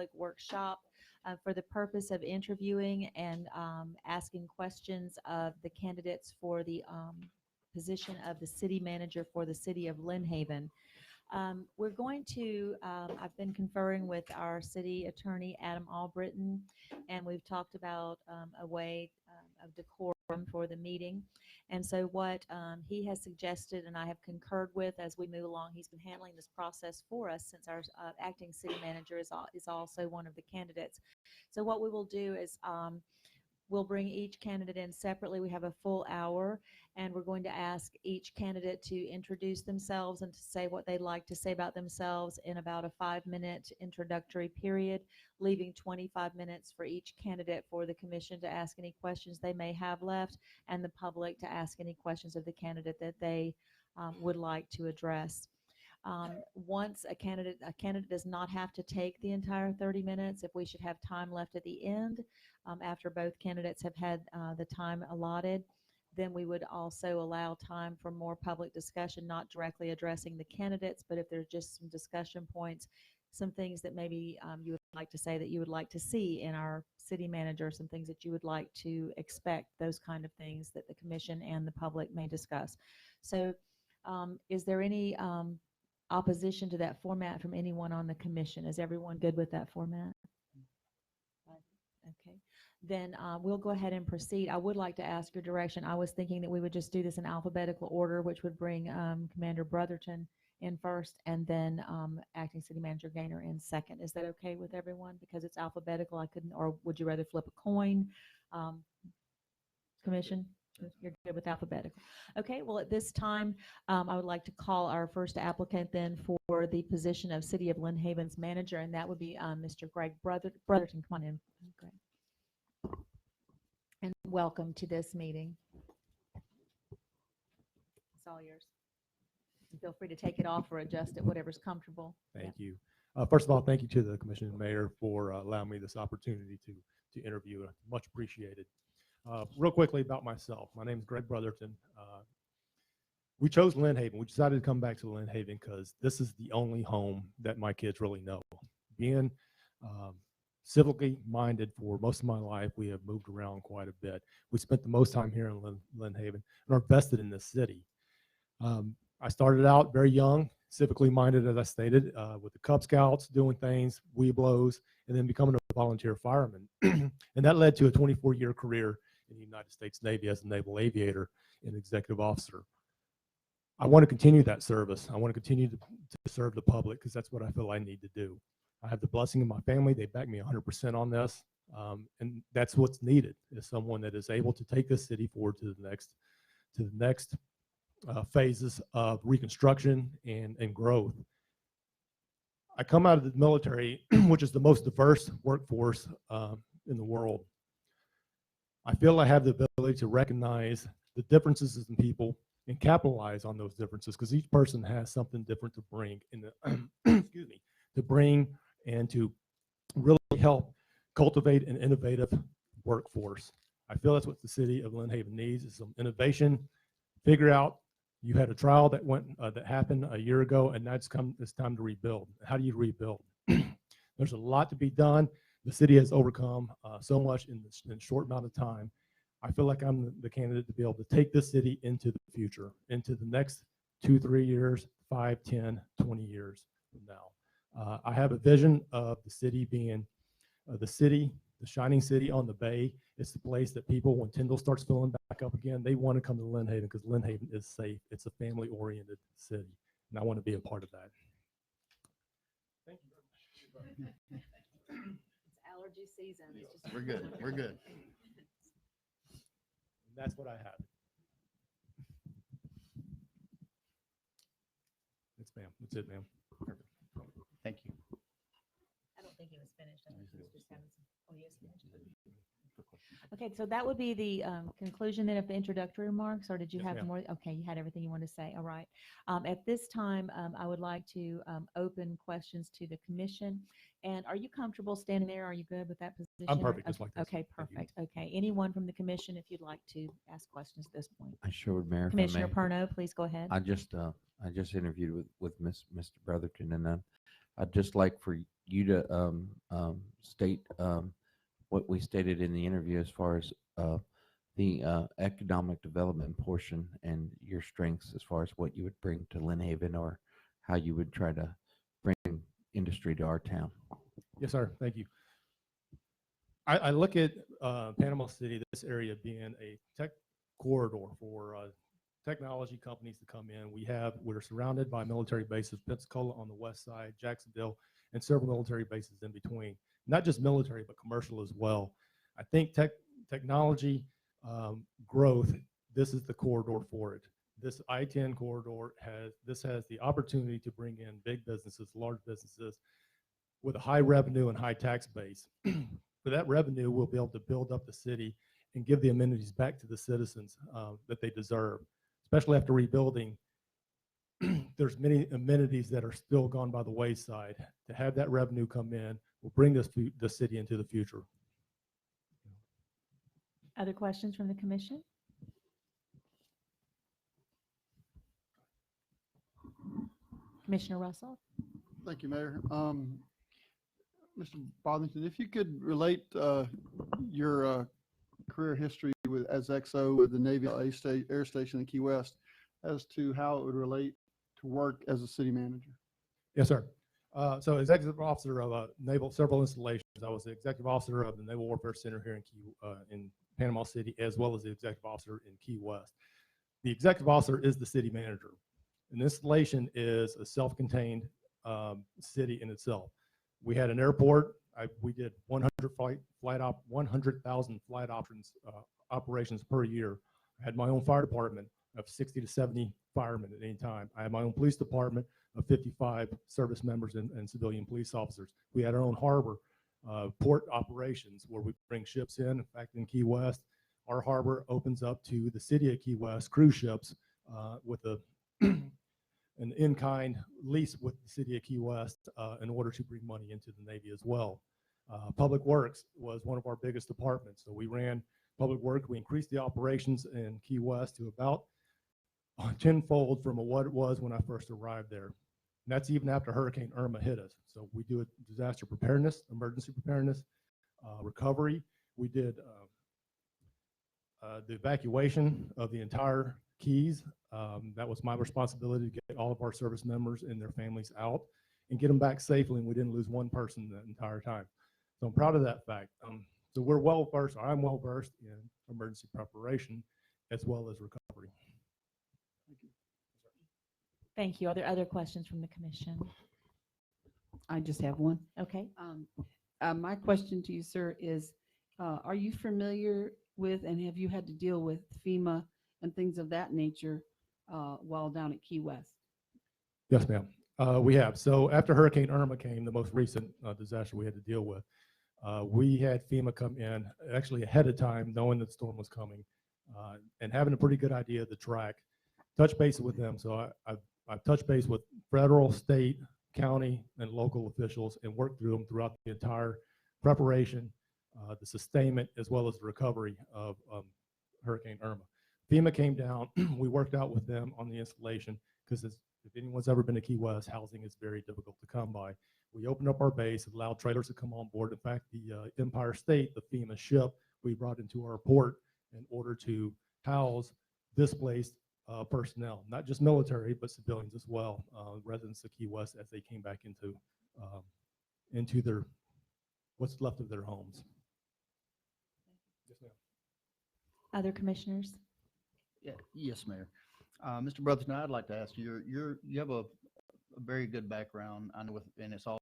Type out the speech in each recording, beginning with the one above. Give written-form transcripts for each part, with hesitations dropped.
public workshop for the purpose of interviewing and asking questions of the candidates for the position of the city manager for the city of Lynn Haven. We're going to, I've been conferring with our city attorney, Adam Albritton, and we've talked about a way of decorum for the meeting. And so what he has suggested and I have concurred with as we move along, he's been handling this process for us since our acting city manager is also one of the candidates. So what we will do is we'll bring each candidate in separately. We have a full hour, and we're going to ask each candidate to introduce themselves and to say what they'd like to say about themselves in about a 5-minute introductory period, leaving 25 minutes for each candidate for the commission to ask any questions they may have left, and the public to ask any questions of the candidate that they would like to address. Once a candidate does not have to take the entire 30 minutes. If we should have time left at the end, after both candidates have had the time allotted, then we would also allow time for more public discussion, not directly addressing the candidates, but if there's just some discussion points, some things that maybe you would like to say that you would like to see in our city manager, some things that you would like to expect, those kind of things that the commission and the public may discuss. So is there any opposition to that format from anyone on the commission? Is everyone good with that format? Okay, then we'll go ahead and proceed. I would like to ask your direction. I was thinking that we would just do this in alphabetical order, which would bring Commander Brotherton in first and then Acting City Manager Gaynor in second. Is that okay with everyone? Because it's alphabetical, I couldn't, or would you rather flip a coin? Commission? You're good with alphabetical. Okay, well, at this time, I would like to call our first applicant then for the position of City of Lynn Haven's manager, and that would be Mr. Greg Brotherton. Come on in, Greg. And welcome to this meeting. It's all yours. And feel free to take it off or adjust it, whatever's comfortable. Thank you. First of all, thank you to the Commission and Mayor for allowing me this opportunity to interview. Much appreciated. Real quickly about myself. My name is Greg Brotherton. We chose Lynn Haven. We decided to come back to Lynn Haven because this is the only home that my kids really know. Being civically minded for most of my life, we have moved around quite a bit. We spent the most time here in Lynn Haven and are vested in this city. I started out very young, civically minded, as I stated, with the Cub Scouts, doing things, Weeblos, and then becoming a volunteer fireman. And that led to a 24-year career in the United States Navy as a naval aviator and executive officer. I want to continue that service. I want to continue to serve the public because that's what I feel I need to do. I have the blessing of my family. They back me 100% on this. And that's what's needed, is someone that is able to take this city forward to the next phases of reconstruction and growth. I come out of the military, which is the most diverse workforce in the world. I feel I have the ability to recognize the differences in people and capitalize on those differences because each person has something different to bring in the excuse me, to bring and to really help cultivate an innovative workforce. I feel that's what the city of Lynn Haven needs, is some innovation. Figure out, you had a trial that happened a year ago, and it's time to rebuild. How do you rebuild? There's a lot to be done. The city has overcome so much in a short amount of time. I feel like I'm the candidate to be able to take this city into the future, into the next 2, 3 years, 5, 10, 20 years from now. I have a vision of the city being the shining city on the bay. It's the place that people, when Tyndall starts filling back up again, they want to come to Lynn Haven because Lynn Haven is safe. It's a family-oriented city, and I want to be a part of that. Thank you very much. It's allergy season. It's just We're good. We're good. And that's what I have. Yes, ma'am. That's it, ma'am. Perfect. Thank you. I don't think he was finished. I think he was just having some. Oh, he is finished. Okay, so that would be the conclusion then of the introductory remarks, or did you Yes, have ma'am. more? Okay, you had everything you wanted to say. All right. At this time, I would like to open questions to the commission. And are you comfortable standing there? Are you good with that position? I'm perfect, Okay, just like this. okay, Thank you. perfect. Okay, anyone from the commission, if you'd like to ask questions at this point? I sure would, Mayor. if I Commissioner may. Perno, please go ahead. I just interviewed with Mr. Brotherton, and I'd just like for you to state what we stated in the interview as far as the economic development portion and your strengths as far as what you would bring to Lynn Haven or how you would try to bring industry to our town. Yes, sir. Thank you. I look at Panama City, this area being a tech corridor for technology companies to come in. We're surrounded by military bases, Pensacola on the west side, Jacksonville, and several military bases in between. Not just military, but commercial as well. I think technology growth, this is the corridor for it. This I-10 corridor has the opportunity to bring in big businesses, large businesses with a high revenue and high tax base. For that revenue, we'll be able to build up the city and give the amenities back to the citizens that they deserve, especially after rebuilding. There's many amenities that are still gone by the wayside. To have that revenue come in will bring the city into the future. Other questions from the commission? Commissioner Russell? Thank you, Mayor. Mr. Bothington, if you could relate your career history as XO with the Navy Air Station in Key West as to how it would relate to work as a city manager. Yes, sir. So executive officer of several installations. I was the executive officer of the Naval Warfare Center here in Panama City, as well as the executive officer in Key West. The executive officer is the city manager. An installation is a self-contained city in itself. We had an airport. We did 100,000 flight operations per year. I had my own fire department of 60 to 70 firemen at any time. I had my own police department of 55 service members and civilian police officers. We had our own harbor port operations where we bring ships in. In fact, in Key West, our harbor opens up to the city of Key West cruise ships with an in-kind lease with the city of Key West in order to bring money into the Navy as well. Public Works was one of our biggest departments. So we ran Public Works. We increased the operations in Key West to about tenfold from what it was when I first arrived there. And that's even after Hurricane Irma hit us. So we do disaster preparedness, emergency preparedness, recovery. We did the evacuation of the entire Keys. That was my responsibility to get all of our service members and their families out and get them back safely, and we didn't lose one person the entire time. So I'm proud of that fact. So we're well versed, I'm well versed in emergency preparation as well as recovery. Thank you. Thank you. Are there other questions from the commission? I just have one. Okay. My question to you, sir, is are you familiar with and have you had to deal with FEMA and things of that nature while down at Key West? Yes, ma'am. We have. So after Hurricane Irma came, the most recent disaster we had to deal with, we had FEMA come in actually ahead of time, knowing that the storm was coming and having a pretty good idea of the track, touch base with them. So I've touched base with federal, state, county, and local officials and worked through them throughout the entire preparation, the sustainment, as well as the recovery of Hurricane Irma. FEMA came down. We worked out with them on the installation because if anyone's ever been to Key West, housing is very difficult to come by. We opened up our base, allowed trailers to come on board. In fact, the Empire State, the FEMA ship, we brought into our port in order to house displaced personnel, not just military, but civilians as well, residents of Key West as they came back into their what's left of their homes. Yes, ma'am. Other commissioners? Yeah, yes, Mayor. Mr. Brotherton, I'd like to ask you, you have a very good background, I know, and it's all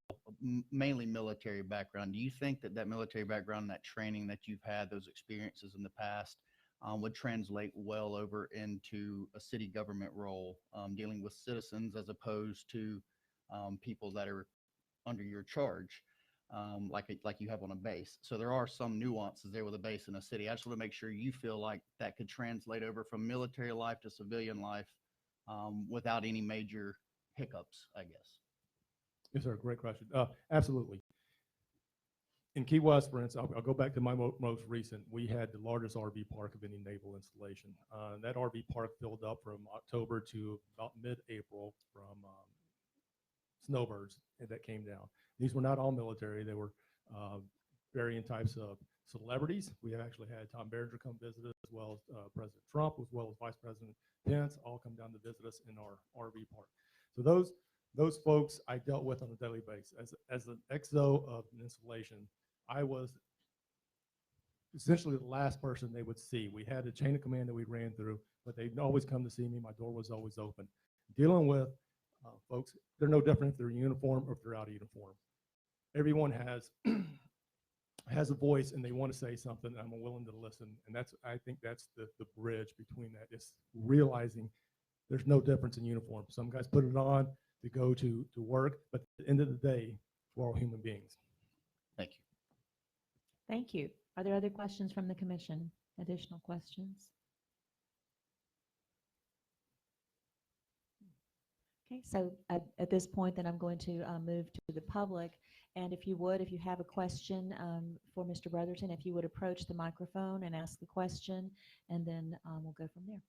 mainly military background. Do you think that military background, that training that you've had, those experiences in the past, would translate well over into a city government role, dealing with citizens as opposed to people that are under your charge, like you have on a base? So there are some nuances there with a base in a city. I just want to make sure you feel like that could translate over from military life to civilian life without any major hiccups, I guess. Yes, sir. Great question. Absolutely. In Key West, for instance, I'll go back to my most recent. We had the largest RV park of any naval installation. That RV park filled up from October to about mid-April from snowbirds that came down. These were not all military. They were varying types of celebrities. We have actually had Tom Berenger come visit us, as well as President Trump, as well as Vice President Pence, all come down to visit us in our RV park. So those folks I dealt with on a daily basis. As an XO of an installation, I was essentially the last person they would see. We had a chain of command that we ran through, but they'd always come to see me. My door was always open. Dealing with folks, they're no different if they're in uniform or if they're out of uniform. Everyone has a voice and they want to say something. I'm willing to listen, and I think that's the bridge between that. Is realizing there's no difference in uniform. Some guys put it on to go to work, but at the end of the day, we're all human beings. Thank you. Thank you. Are there other questions from the commission? Additional questions? Okay, so at this point, then I'm going to move to the public. And if you have a question for Mr. Brotherton, if you would approach the microphone and ask the question, and then we'll go from there.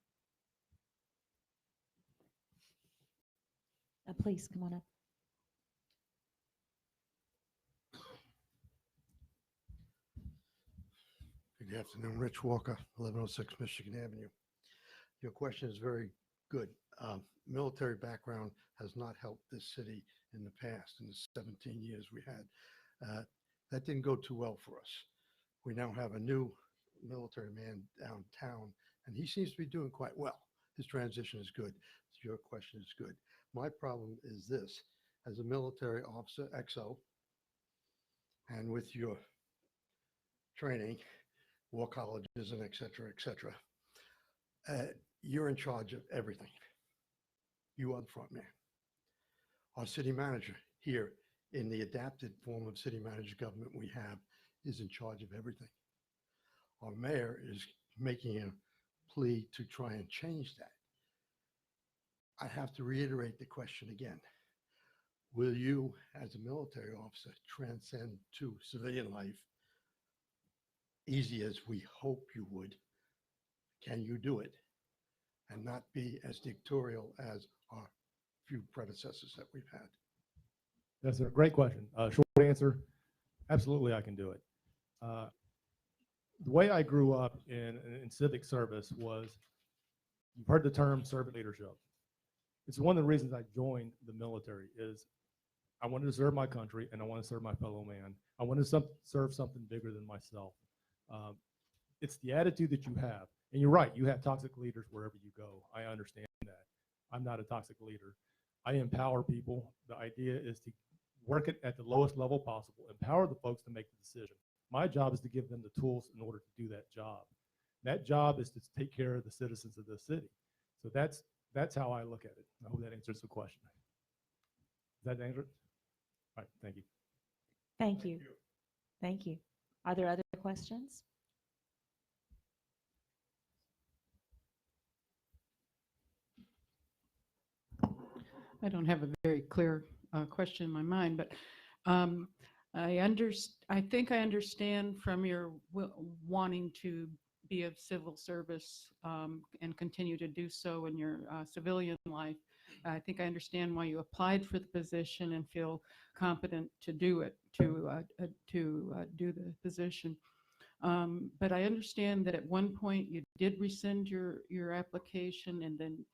Please come on up. Good afternoon, Rich Walker, 1106 Michigan Avenue. Your question is very good. Military background has not helped this city in the past, in the 17 years we had. That didn't go too well for us. We now have a new military man downtown, and he seems to be doing quite well. His transition is good. Your question is good. My problem is this: as a military officer, XO, and with your training, war colleges, and et cetera, you're in charge of everything. You are the front man. Our city manager here, in the adapted form of city manager government we have, is in charge of everything. Our mayor is making a plea to try and change that. I have to reiterate the question again. Will you, as a military officer, transcend to civilian life, easy as we hope you would? Can you do it and not be as dictatorial as our few predecessors that we've had? That's a great question. Short answer, absolutely I can do it. The way I grew up in civic service was, you've heard the term servant leadership. It's one of the reasons I joined the military. Is I wanted to serve my country and I want to serve my fellow man. I want to serve something bigger than myself. It's the attitude that you have. And you're right, you have toxic leaders wherever you go. I understand that. I'm not a toxic leader. I empower people. The idea is to work it at the lowest level possible, empower the folks to make the decision. My job is to give them the tools in order to do that job. That job is to take care of the citizens of the city. So that's how I look at it. I hope that answers the question. Does that answer it? All right, thank you. Thank you. Thank you. Are there other questions? I don't have a very clear question in my mind, but I think I understand from your wanting to be of civil service and continue to do so in your civilian life. I think I understand why you applied for the position and feel competent to do it, to do the position. But I understand that at one point you did rescind your application, and then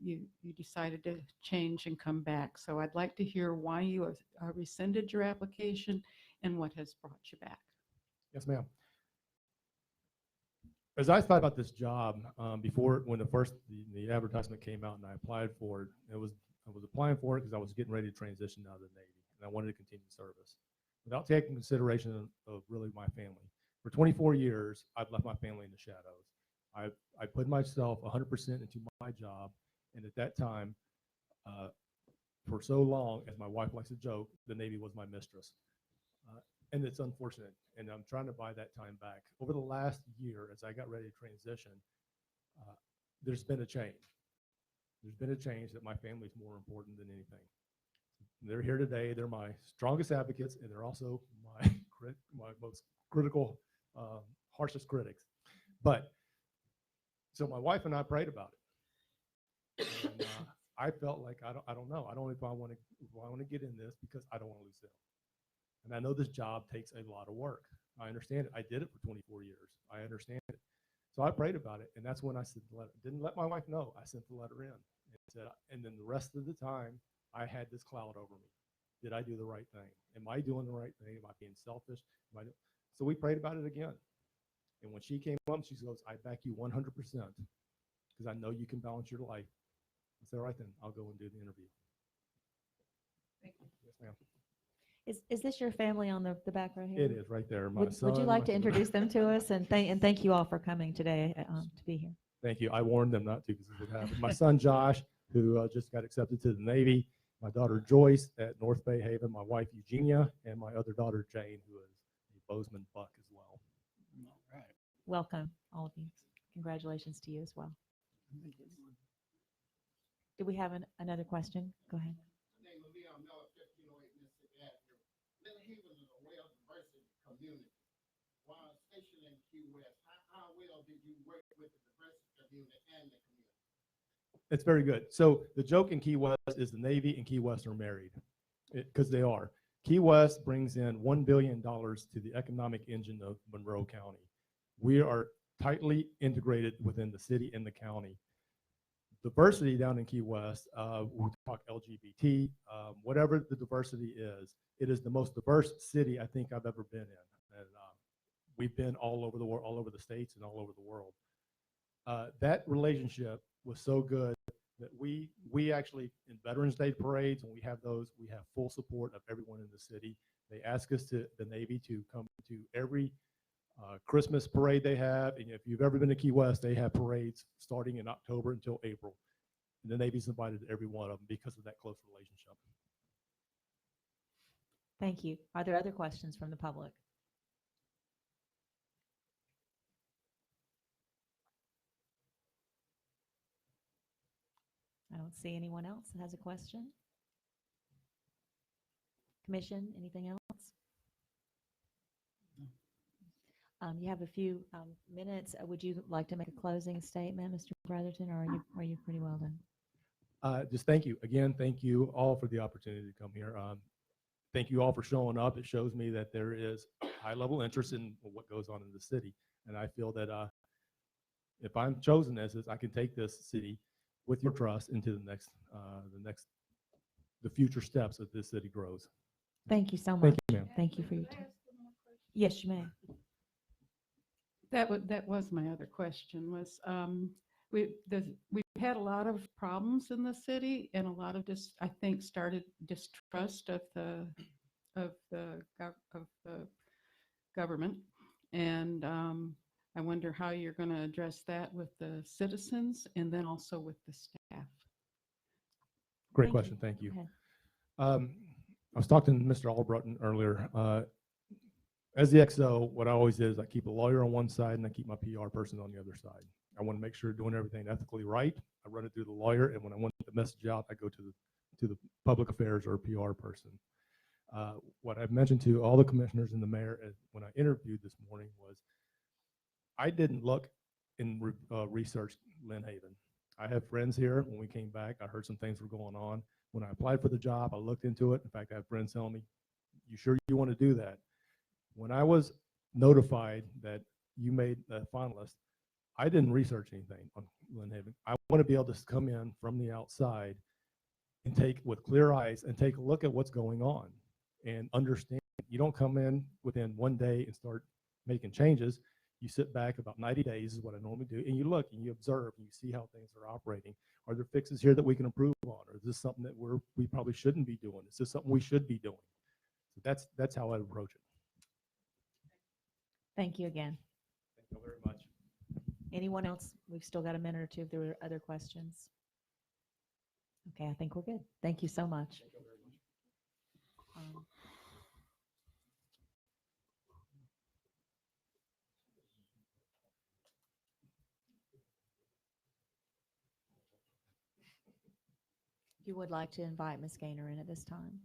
you decided to change and come back. So I'd like to hear why you have rescinded your application and what has brought you back. Yes, ma'am. As I thought about this job before, when the advertisement came out and I applied for it, I was applying for it because I was getting ready to transition out of the Navy and I wanted to continue service without taking consideration of really my family. For 24 years, I've left my family in the shadows. I put myself 100% into my job, and at that time, for so long, as my wife likes to joke, the Navy was my mistress. And it's unfortunate, and I'm trying to buy that time back. Over the last year, as I got ready to transition, there's been a change. There's been a change that my family's more important than anything. They're here today. They're my strongest advocates, and they're also my most critical, harshest critics. But so my wife and I prayed about it. And I felt like I don't know. I don't know if I want to get in this because I don't want to lose them. And I know this job takes a lot of work. I understand it. I did it for 24 years. I understand it. So I prayed about it, and that's when I sent the letter. Didn't let my wife know. I sent the letter in, and said, and then the rest of the time, I had this cloud over me. Did I do the right thing? Am I doing the right thing? Am I being selfish? So we prayed about it again. And when she came up, she goes, "I back you 100% because I know you can balance your life." I said, "All right, then I'll go and do the interview." Thank you. Yes, ma'am. Is this your family on the back right here? It is right there. My Would you son, like my to son. introduce them to us? And thank you all for coming today to be here. Thank you. I warned them not to because this would happen. My son Josh, who just got accepted to the Navy, my daughter Joyce at North Bay Haven, my wife Eugenia, and my other daughter Jane, who is a Bozeman Buck as well. All right. Welcome, all of you. Congratulations to you as well. Do we have another question? Go ahead. Name of Leon Miller, 1508 Mississippi Avenue. Lynn Haven is a well-diversity community. While stationed in Key West, how well did you work with the diversity community and the community? It's very good. So the joke in Key West is the Navy and Key West are married because they are. Key West brings in $1 billion to the economic engine of Monroe County. We are tightly integrated within the city and the county. Diversity down in Key West, we talk LGBT, whatever the diversity is, it is the most diverse city I think I've ever been in. And we've been all over the world, all over the states and all over the world. That relationship was so good that we actually, in Veterans Day parades, when we have those, we have full support of everyone in the city. They ask us the Navy to come to every Christmas parade they have. And if you've ever been to Key West, they have parades starting in October until April. And the Navy's invited to every one of them because of that close relationship. Thank you. Are there other questions from the public? I don't see anyone else that has a question. Commission, anything else? You have a few minutes. Would you like to make a closing statement, Mr. Brotherton, or are you pretty well done? Just thank you. Again, thank you all for the opportunity to come here. Thank you all for showing up. It shows me that there is high-level interest in what goes on in the city. And I feel that if I'm chosen as this, I can take this city with your trust into the future steps as this city grows. Thank you so much. Thank you, ma'am. Thank you for your time. Yes, you may. That was my other question was, we've had a lot of problems in the city and a lot of I think started distrust of the government. And I wonder how you're going to address that with the citizens and then also with the staff. Great Thank question. you. Thank you. Go ahead. I was talking to Mr. Albritton earlier. As the XO, what I always did is I keep a lawyer on one side and I keep my PR person on the other side. I want to make sure doing everything ethically right. I run it through the lawyer, and when I want the message out, I go to the public affairs or PR person. What I've mentioned to all the commissioners and the mayor when I interviewed this morning was I didn't look and research Lynn Haven. I have friends here. When we came back, I heard some things were going on. When I applied for the job, I looked into it. In fact, I have friends telling me, "You sure you want to do that?" When I was notified that you made a finalist, I didn't research anything on Lynn Haven. I want to be able to come in from the outside and take with clear eyes and take a look at what's going on and understand. You don't come in within one day and start making changes. You sit back about 90 days is what I normally do, and you look and you observe and you see how things are operating. Are there fixes here that we can improve on? Or is this something that we probably shouldn't be doing? Is this something we should be doing? So that's how I approach it. Thank you again. Thank you very much. Anyone else? We've still got a minute or two if there were other questions. Okay, I think we're good. Thank you so much. You would like to invite Ms. Gaynor in at this time?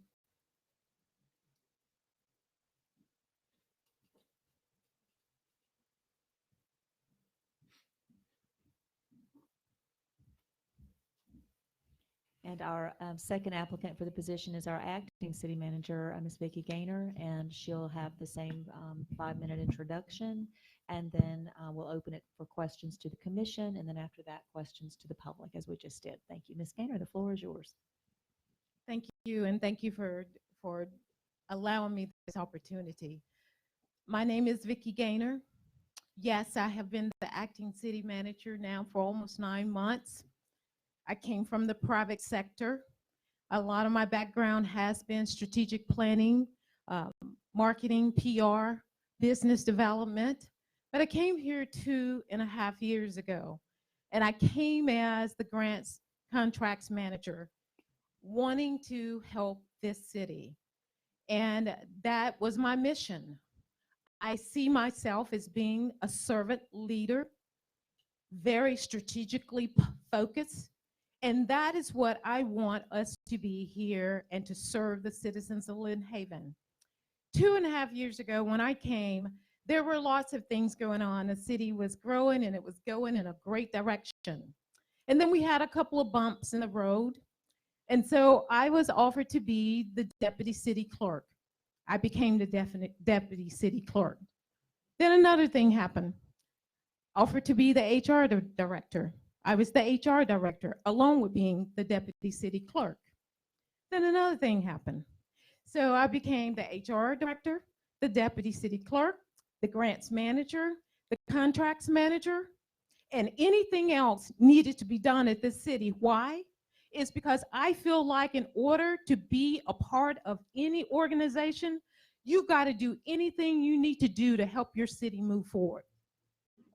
And our second applicant for the position is our acting city manager, Ms. Vicki Gaynor, and she'll have the same 5-minute introduction. And then we'll open it for questions to the commission. And then after that, questions to the public, as we just did. Thank you. Ms. Gaynor, the floor is yours. Thank you, and thank you for allowing me this opportunity. My name is Vicki Gaynor. Yes, I have been the acting city manager now for almost 9 months. I came from the private sector. A lot of my background has been strategic planning, marketing, PR, business development. But I came here 2.5 years ago, and I came as the grants contracts manager, wanting to help this city. And that was my mission. I see myself as being a servant leader, very strategically focused. And that is what I want us to be here and to serve the citizens of Lynn Haven. 2.5 years ago when I came, there were lots of things going on. The city was growing and it was going in a great direction. And then we had a couple of bumps in the road. And so I was offered to be the deputy city clerk. I became the deputy city clerk. Then another thing happened. Offered to be the HR director. I was the HR director, along with being the deputy city clerk. Then another thing happened. So I became the HR director, the deputy city clerk, the grants manager, the contracts manager, and anything else needed to be done at this city. Why? It's because I feel like in order to be a part of any organization, you got to do anything you need to do to help your city move forward.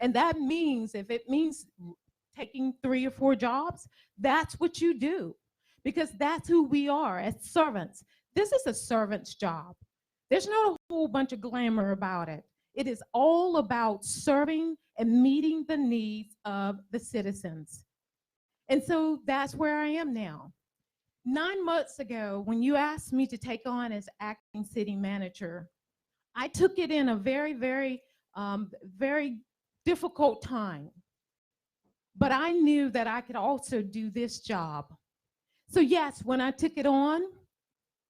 And that means, if it means taking 3 or 4 jobs, that's what you do, because that's who we are as servants. This is a servant's job. There's not a whole bunch of glamour about it. It is all about serving and meeting the needs of the citizens. And so that's where I am now. 9 months ago, when you asked me to take on as acting city manager, I took it in a very, very, very difficult time. But I knew that I could also do this job. So yes, when I took it on,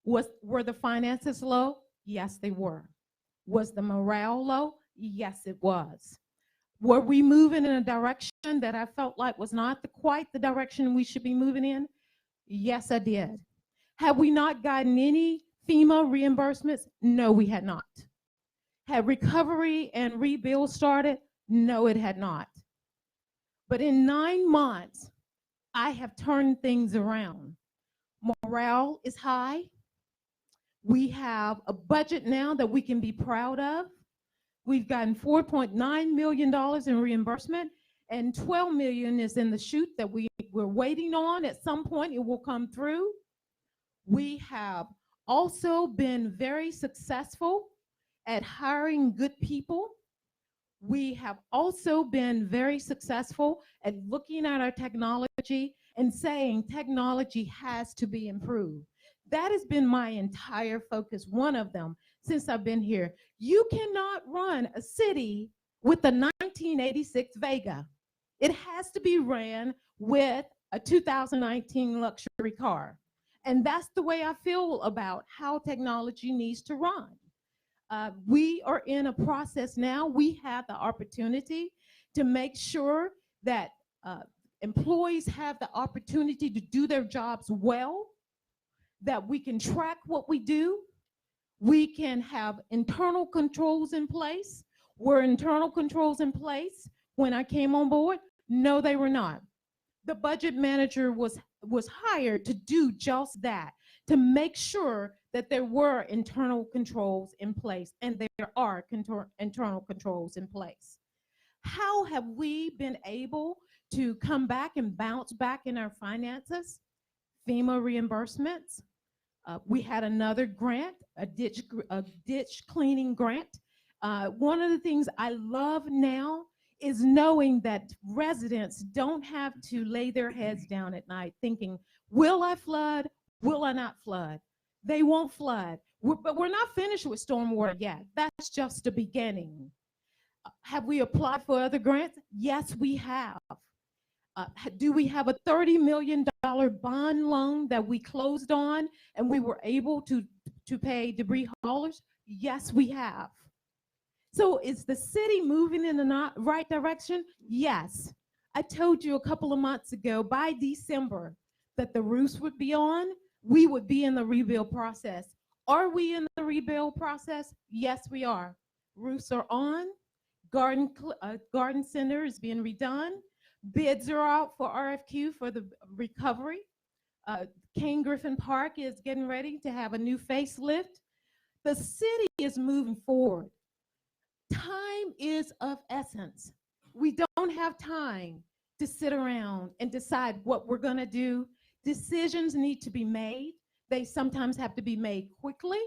were the finances low? Yes, they were. Was the morale low? Yes, it was. Were we moving in a direction that I felt like was not quite the direction we should be moving in? Yes, I did. Have we not gotten any FEMA reimbursements? No, we had not. Had recovery and rebuild started? No, it had not. But in 9 months, I have turned things around. Morale is high. We have a budget now that we can be proud of. We've gotten $4.9 million in reimbursement, and $12 million is in the chute that we're waiting on. At some point, it will come through. We have also been very successful at hiring good people. We have also been very successful at looking at our technology and saying technology has to be improved. That has been my entire focus, one of them, since I've been here. You cannot run a city with a 1986 Vega. It has to be ran with a 2019 luxury car. And that's the way I feel about how technology needs to run. We are in a process now. We have the opportunity to make sure that employees have the opportunity to do their jobs well, that we can track what we do. We can have internal controls in place. Were internal controls in place when I came on board? No, they were not. The budget manager was hired to do just that, to make sure that there were internal controls in place, and there are internal controls in place. How have we been able to come back and bounce back in our finances? FEMA reimbursements. We had another grant, a ditch cleaning grant. One of the things I love now is knowing that residents don't have to lay their heads down at night thinking, will I flood? Will I not flood? They won't flood. But we're not finished with stormwater yet. That's just the beginning. Have we applied for other grants? Yes, we have. Do we have a $30 million bond loan that we closed on and we were able to pay debris haulers? Yes, we have. So is the city moving in the right direction? Yes. I told you a couple of months ago, by December, that the roofs would be on, we would be in the rebuild process. Are we in the rebuild process? Yes, we are. Roofs are on. Garden center is being redone. Bids are out for RFQ for the recovery. King Griffin Park is getting ready to have a new facelift. The city is moving forward. Time is of essence. We don't have time to sit around and decide what we're going to do. Decisions need to be made. They sometimes have to be made quickly.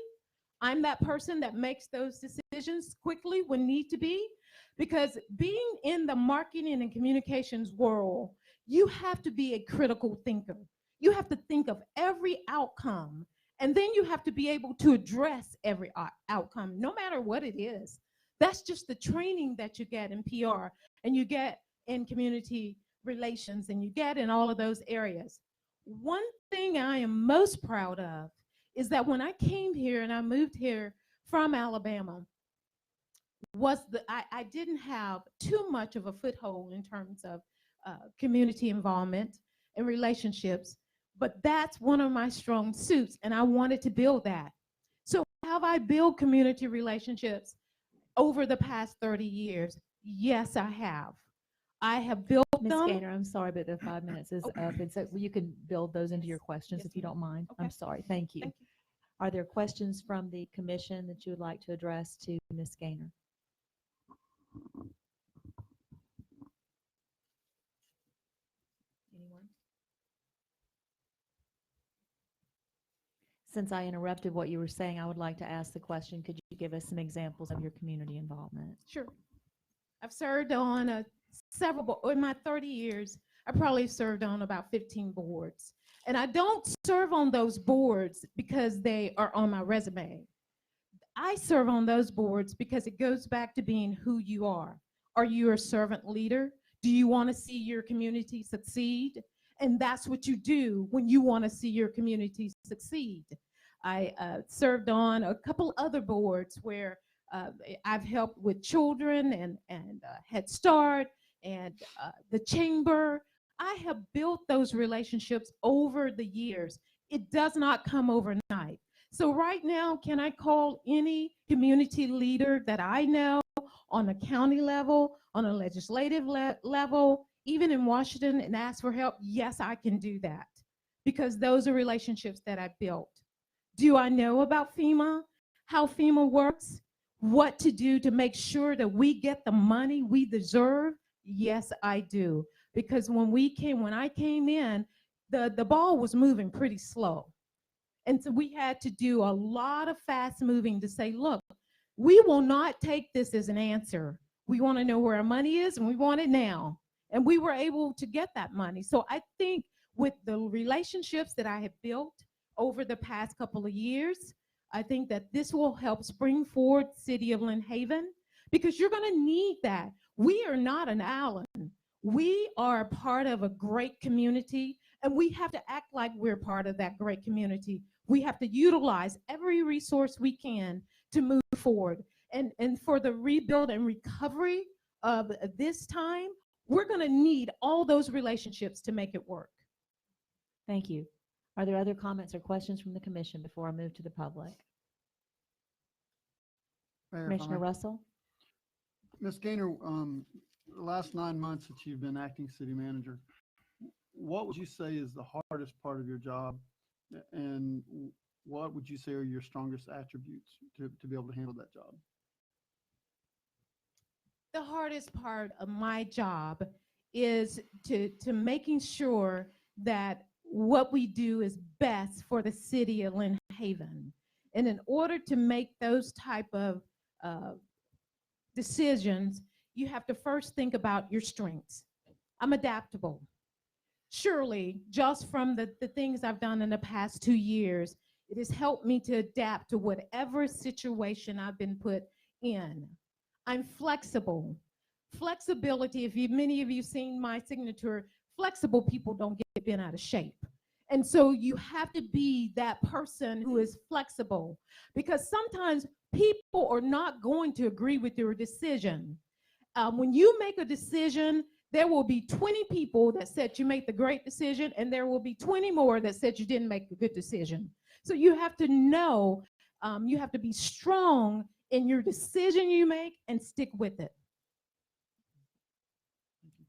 I'm that person that makes those decisions quickly when need to be, because being in the marketing and communications world, you have to be a critical thinker. You have to think of every outcome, and then you have to be able to address every outcome, no matter what it is. That's just the training that you get in PR, and you get in community relations, and you get in all of those areas. One thing I am most proud of is that when I came here and I moved here from Alabama, I didn't have too much of a foothold in terms of community involvement and relationships, but that's one of my strong suits, and I wanted to build that. So have I built community relationships over the past 30 years? Yes, I have. I have built Ms. them. Gaynor, I'm sorry, but the 5 minutes is Okay. up, and so you can build those into your questions Yes, if you don't mind. Okay. I'm sorry. Thank you. Thank you. Are there questions from the commission that you would like to address to Ms. Gaynor? Anyone? Since I interrupted what you were saying, I would like to ask the question, could you give us some examples of your community involvement? Sure. I've served on several, in my 30 years, I probably served on about 15 boards. And I don't serve on those boards because they are on my resume. I serve on those boards because it goes back to being who you are. Are you a servant leader? Do you want to see your community succeed? And that's what you do when you want to see your community succeed. I served on a couple other boards where I've helped with children and Head Start and the chamber. I have built those relationships over the years. It does not come overnight. So right now, can I call any community leader that I know on a county level, on a legislative level, even in Washington, and ask for help? Yes, I can do that, because those are relationships that I built. Do I know about FEMA, how FEMA works, what to do to make sure that we get the money we deserve? Yes, I do. Because when I came in, the ball was moving pretty slow. And so we had to do a lot of fast moving to say, look, we will not take this as an answer. We want to know where our money is, and we want it now. And we were able to get that money. So I think with the relationships that I have built over the past couple of years, I think that this will help spring forward City of Lynn Haven, because you're going to need that. We are not an island. We are a part of a great community, and we have to act like we're part of that great community. We have to utilize every resource we can to move forward. And for the rebuild and recovery of this time, we're going to need all those relationships to make it work. Thank you. Are there other comments or questions from the commission before I move to the public? Mayor, Commissioner Russell? Ms. Gaynor, the last 9 months that you've been acting city manager, what would you say is the hardest part of your job, and what would you say are your strongest attributes to be able to handle that job? The hardest part of my job is to making sure that what we do is best for the city of Lynn Haven. And in order to make those type of decisions, you have to first think about your strengths. I'm adaptable. Surely, just from the things I've done in the past 2 years, it has helped me to adapt to whatever situation I've been put in. I'm flexible. Flexibility, many of you seen my signature, flexible people don't get bent out of shape. And so you have to be that person who is flexible, because sometimes people are not going to agree with your decision. When you make a decision, there will be 20 people that said you made the great decision, and there will be 20 more that said you didn't make a good decision. So you have to know, you have to be strong in your decision you make and stick with it.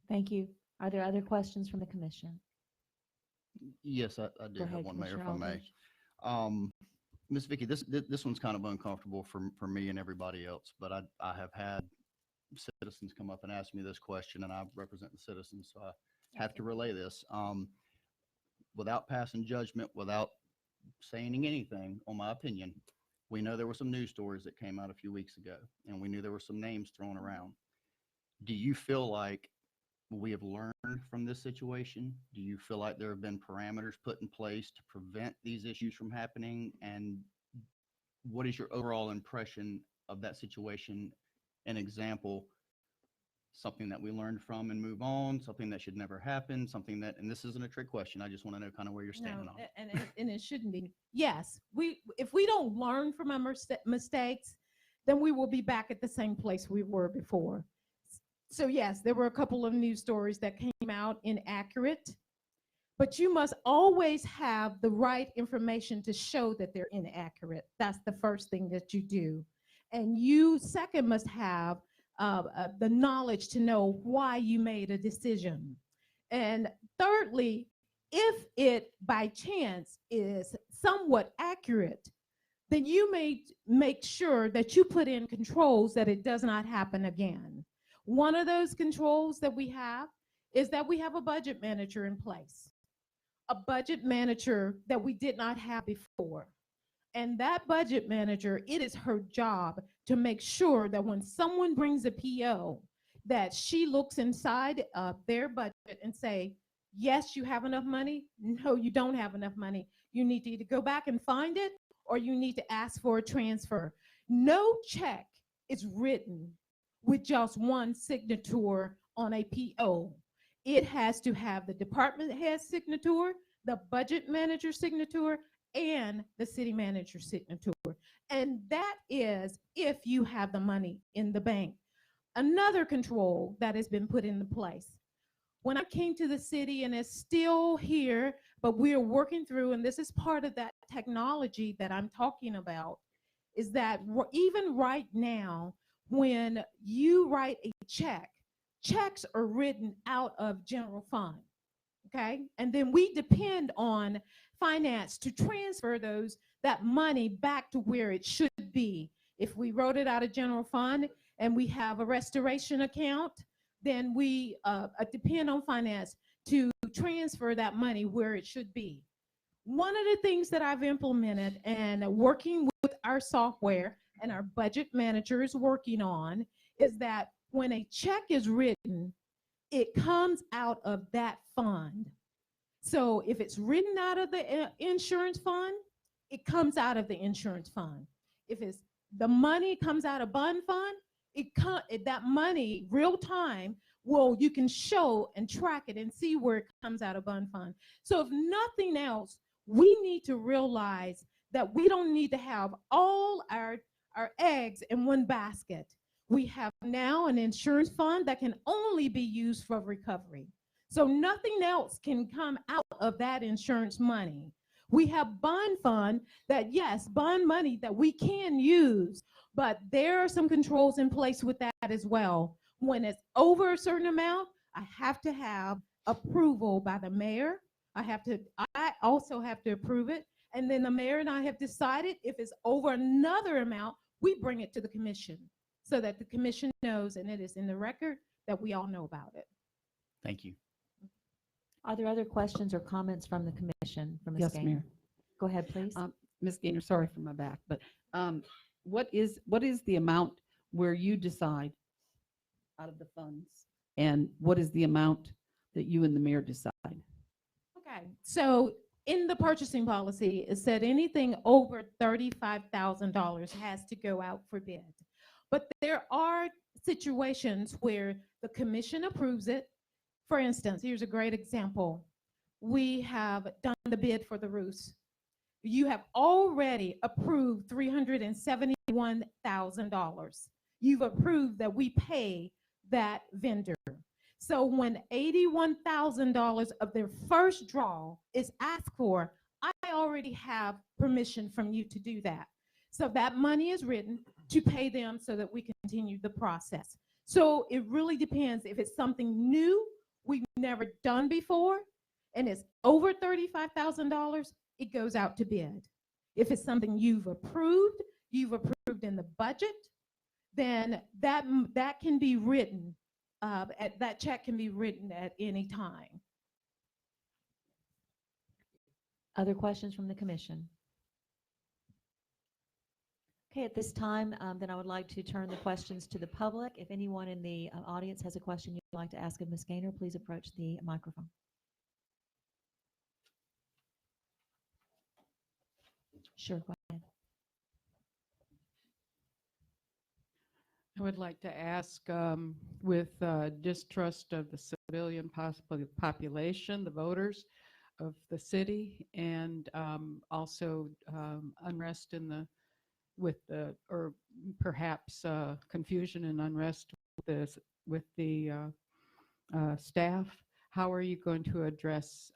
Thank you. Are there other questions from the commission? Yes, I do Go have ahead, one, Mayor, if I Commissioner may. Aldridge. Ms. Vicky, this one's kind of uncomfortable for me and everybody else, but I have had citizens come up and ask me this question, and I represent the citizens, so I have to relay this. Without passing judgment, without saying anything on my opinion, we know there were some news stories that came out a few weeks ago, and we knew there were some names thrown around. Do you feel like we have learned from this situation? Do you feel like there have been parameters put in place to prevent these issues from happening? And what is your overall impression of that situation? An example, something that we learned from and move on, something that should never happen, something that, and this isn't a trick question, I just want to know kind of where you're standing on it. And it shouldn't be. Yes, if we don't learn from our mistakes, then we will be back at the same place we were before. So yes, there were a couple of news stories that came out inaccurate, but you must always have the right information to show that they're inaccurate. That's the first thing that you do. And you, second, must have the knowledge to know why you made a decision. And thirdly, if it by chance is somewhat accurate, then you may make sure that you put in controls that it does not happen again. One of those controls that we have is that we have a budget manager in place, a budget manager that we did not have before. And that budget manager, it is her job to make sure that when someone brings a PO, that she looks inside their budget and say, yes, you have enough money. No, you don't have enough money. You need to either go back and find it, or you need to ask for a transfer. No check is written with just one signature on a PO. It has to have the department head signature, the budget manager signature, and the city manager signature. And that is if you have the money in the bank. Another control that has been put into place. When I came to the city, and it's still here, but we're working through, and this is part of that technology that I'm talking about, is that even right now, when you write a check, checks are written out of general fund, okay? And then we depend on finance to transfer that money back to where it should be. If we wrote it out of general fund and we have a restoration account, then we depend on finance to transfer that money where it should be. One of the things that I've implemented and working with our software and our budget manager is working on is that when a check is written, it comes out of that fund. So if it's written out of the insurance fund, it comes out of the insurance fund. If it's the money comes out of bond fund, that money real time, well, you can show and track it and see where it comes out of bond fund. So if nothing else, we need to realize that we don't need to have all our eggs in one basket. We have now an insurance fund that can only be used for recovery. So nothing else can come out of that insurance money. We have bond fund that, yes, bond money that we can use, but there are some controls in place with that as well. When it's over a certain amount, I have to have approval by the mayor. I also have to approve it. And then the mayor and I have decided if it's over another amount, we bring it to the commission so that the commission knows and it is in the record that we all know about it. Thank you. Are there other questions or comments from the commission? From Ms. Yes, Gaynor? Mayor. Go ahead, please. Ms. Gaynor, sorry for my back, but what is the amount where you decide out of the funds, and what is the amount that you and the mayor decide? Okay, so in the purchasing policy, it said anything over $35,000 has to go out for bid. But there are situations where the commission approves it. For instance, here's a great example. We have done the bid for the roofs. You have already approved $371,000. You've approved that we pay that vendor. So when $81,000 of their first draw is asked for, I already have permission from you to do that. So that money is written to pay them so that we continue the process. So it really depends. If it's something new we've never done before and it's over $35,000, it goes out to bid. If it's something you've approved in the budget, then that can be written, that check can be written at any time. Other questions from the commission? Okay, at this time, then I would like to turn the questions to the public. If anyone in the audience has a question you'd like to ask of Ms. Gaynor, please approach the microphone. Sure, go ahead. I would like to ask, with distrust of the civilian population, the voters of the city, and also unrest or perhaps confusion and unrest with the staff, how are you going to address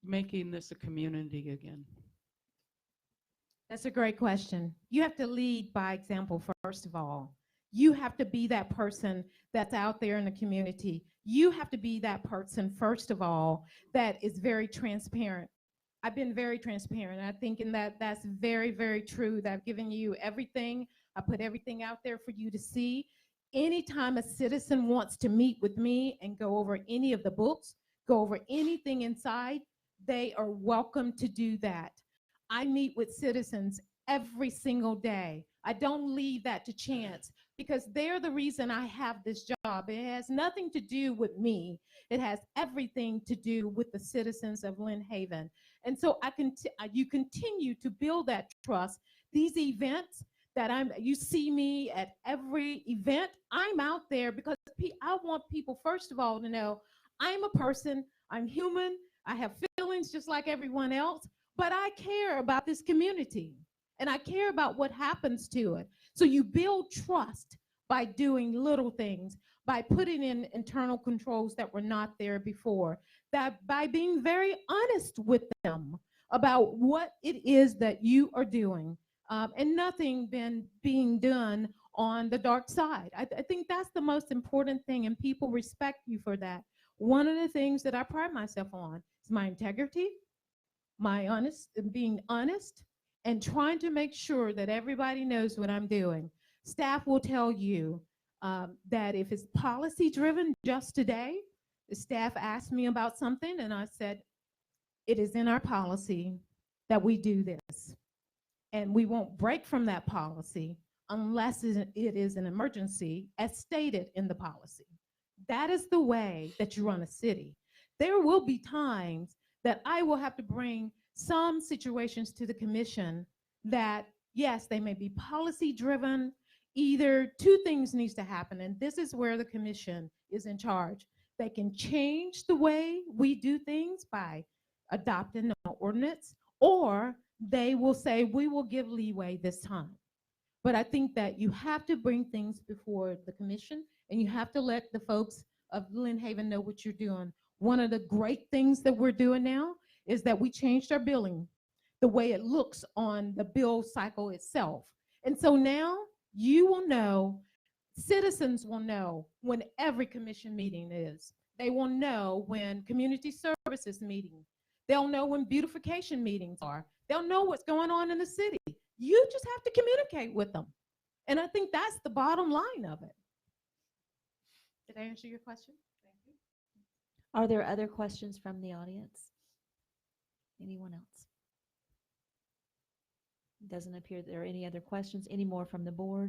making this a community again? That's a great question. You have to lead by example, first of all. You have to be that person that's out there in the community. You have to be that person, first of all, that is very transparent. I've been very transparent. I think that's very, very true, that I've given you everything. I put everything out there for you to see. Anytime a citizen wants to meet with me and go over any of the books, go over anything inside, they are welcome to do that. I meet with citizens every single day. I don't leave that to chance because they're the reason I have this job. It has nothing to do with me. It has everything to do with the citizens of Lynn Haven. And so you continue to build that trust. These events that you see me at every event, I'm out there because I want people, first of all, to know I'm a person, I'm human, I have feelings just like everyone else, but I care about this community and I care about what happens to it. So you build trust by doing little things, by putting in internal controls that were not there before, that by being very honest with them about what it is that you are doing, and nothing being done on the dark side. I think that's the most important thing, and people respect you for that. One of the things that I pride myself on is my integrity, being honest, and trying to make sure that everybody knows what I'm doing. Staff will tell you that if it's policy driven, just today, the staff asked me about something and I said, it is in our policy that we do this. And we won't break from that policy unless it is an emergency as stated in the policy. That is the way that you run a city. There will be times that I will have to bring some situations to the commission that, yes, they may be policy driven. Either two things needs to happen, and this is where the commission is in charge. They can change the way we do things by adopting an ordinance, or they will say, we will give leeway this time. But I think that you have to bring things before the commission, and you have to let the folks of Lynn Haven know what you're doing. One of the great things that we're doing now is that we changed our billing, the way it looks on the bill cycle itself. And so now you will know, citizens will know when every commission meeting is. They will know when community services meeting. They'll know when beautification meetings are. They'll know what's going on in the city. You just have to communicate with them. And I think that's the bottom line of it. Did I answer your question? Thank you. Are there other questions from the audience? Anyone else? Doesn't appear there are any other questions. Any more from the board?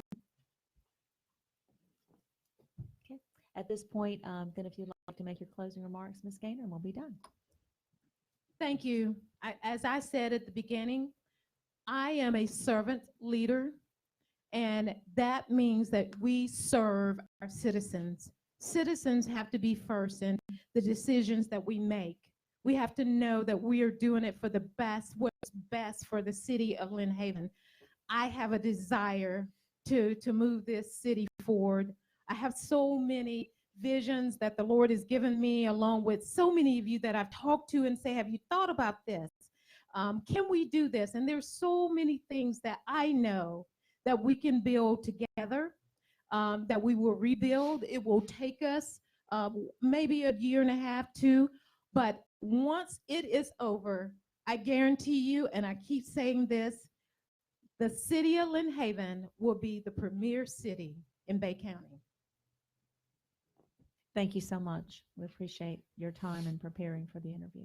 Okay. At this point, then if you'd like to make your closing remarks, Ms. Gaynor, we'll be done. Thank you. As I said at the beginning, I am a servant leader, And that means that we serve our citizens. Citizens have to be first in the decisions that we make. We have to know that we are doing it for the best, what's best for the city of Lynn Haven. I have a desire to move this city forward. I have so many visions that the Lord has given me, along with so many of you that I've talked to and say, have you thought about this? Can we do this? And there's so many things that I know that we can build together, that we will rebuild. It will take us maybe a year and a half, two, but once it is over, I guarantee you, and I keep saying this, the city of Lynn Haven will be the premier city in Bay County. Thank you so much. We appreciate your time in preparing for the interview.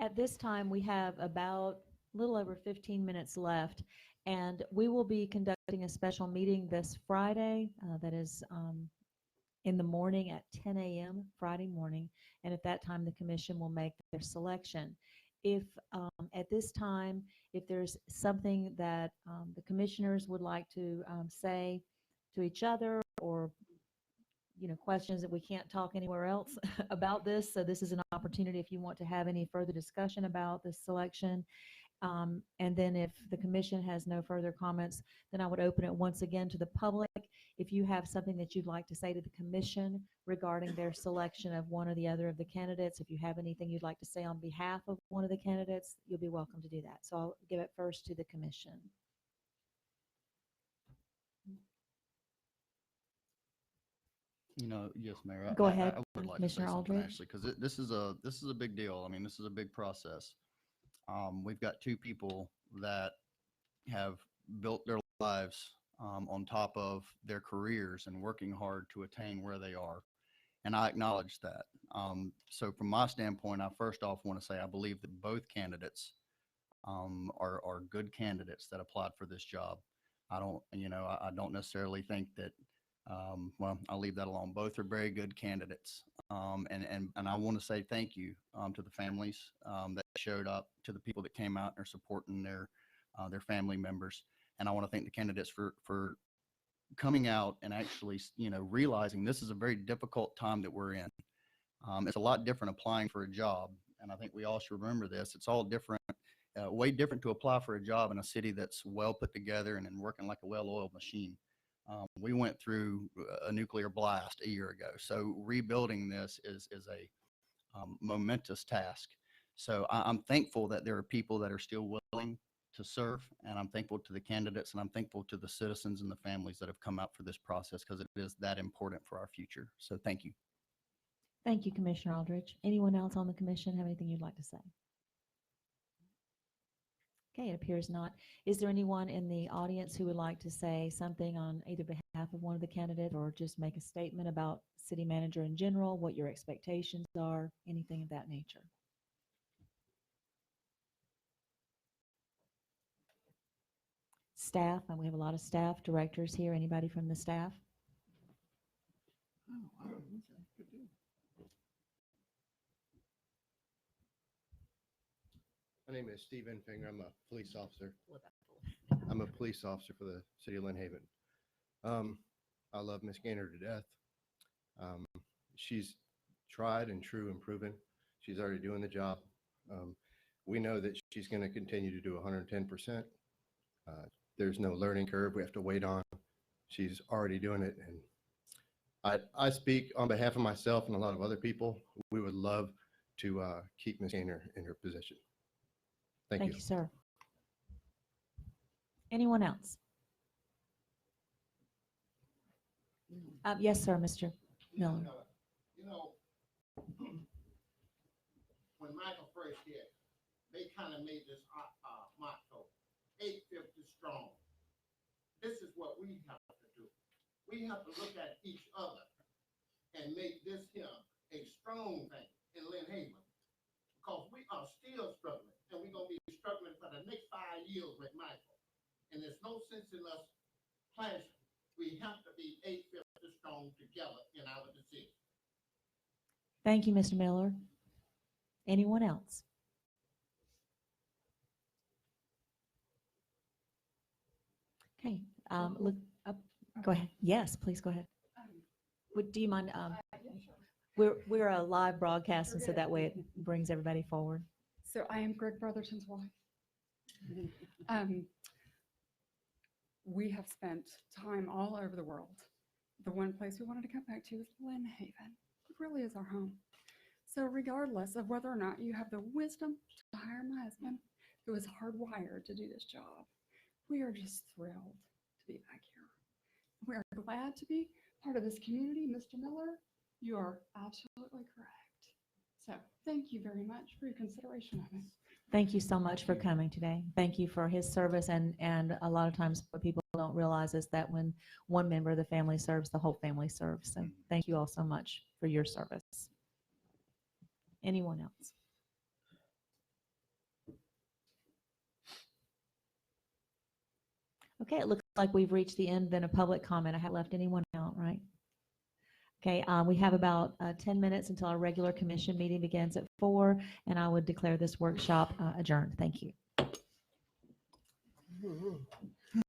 At this time, we have about a little over 15 minutes left, and we will be conducting a special meeting this Friday that is in the morning at 10 a.m. Friday morning, and at that time, the commission will make their selection. If at this time, if there's something that the commissioners would like to say to each other, or questions that we can't talk anywhere else about this, so this is an opportunity if you want to have any further discussion about this selection. And then if the commission has no further comments, then I would open it once again to the public. If you have something that you'd like to say to the commission regarding their selection of one or the other of the candidates, if you have anything you'd like to say on behalf of one of the candidates, you'll be welcome to do that. So I'll give it first to the commission. Yes, Mayor. Go ahead, I would like Commissioner to say something, Aldridge. actually, because this is a big deal. I mean, this is a big process. We've got two people that have built their lives on top of their careers and working hard to attain where they are, and I acknowledge that. So from my standpoint, I first off want to say I believe that both candidates are good candidates that applied for this job. I don't necessarily think that. Well, I'll leave that alone. Both are very good candidates. And I want to say thank you to the families that showed up, to the people that came out and are supporting their family members. And I want to thank the candidates for coming out and actually, realizing this is a very difficult time that we're in. It's a lot different applying for a job. And I think we all should remember this. It's all different, way different to apply for a job in a city that's well put together and working like a well-oiled machine. We went through a nuclear blast a year ago. So rebuilding this is a momentous task. So I'm thankful that there are people that are still willing to serve, and I'm thankful to the candidates, and I'm thankful to the citizens and the families that have come out for this process, because it is that important for our future. So thank you. Thank you, Commissioner Aldridge. Anyone else on the commission have anything you'd like to say? Okay, it appears not. Is there anyone in the audience who would like to say something on either behalf of one of the candidates, or just make a statement about city manager in general, what your expectations are, anything of that nature? Staff, and we have a lot of staff, directors here. Anybody from the staff? My name is Stephen Finger. I'm a police officer. I'm a police officer for the city of Lynn Haven. I love Miss Gaynor to death. She's tried and true and proven. She's already doing the job. We know that she's going to continue to do 110%. There's no learning curve we have to wait on. She's already doing it. And I speak on behalf of myself and a lot of other people. We would love to keep Miss Gaynor in her position. Thank you. Thank you, sir. Anyone else? Yes, sir, Mr. Miller. When Michael first hit, they kind of made this motto, 850 strong. This is what we have to do. We have to look at each other and make this here a strong thing in Lynn Haven, because we are still struggling, and we're going to be struggling for the next 5 years with Michael. And there's no sense in us clashing. We have to be 850 strong together in our decision. Thank you, Mr. Miller. Anyone else? Okay, look up, go ahead. Yes, please go ahead. Do you mind? We're a live broadcast, and so that way it brings everybody forward. So I am Greg Brotherton's wife. We have spent time all over the world. The one place we wanted to come back to is Lynn Haven. It really is our home. So regardless of whether or not you have the wisdom to hire my husband, who is hardwired to do this job, we are just thrilled to be back here. We are glad to be part of this community. Mr. Miller, you are absolutely correct. So thank you very much for your consideration of it. Thank you so much for coming today. Thank you for his service, and a lot of times what people don't realize is that when one member of the family serves, the whole family serves. So thank you all so much for your service. Anyone else? Okay, it looks like we've reached the end then of public comment. I haven't left anyone out, right? Okay, we have about 10 minutes until our regular commission meeting begins at 4, and I would declare this workshop adjourned. Thank you.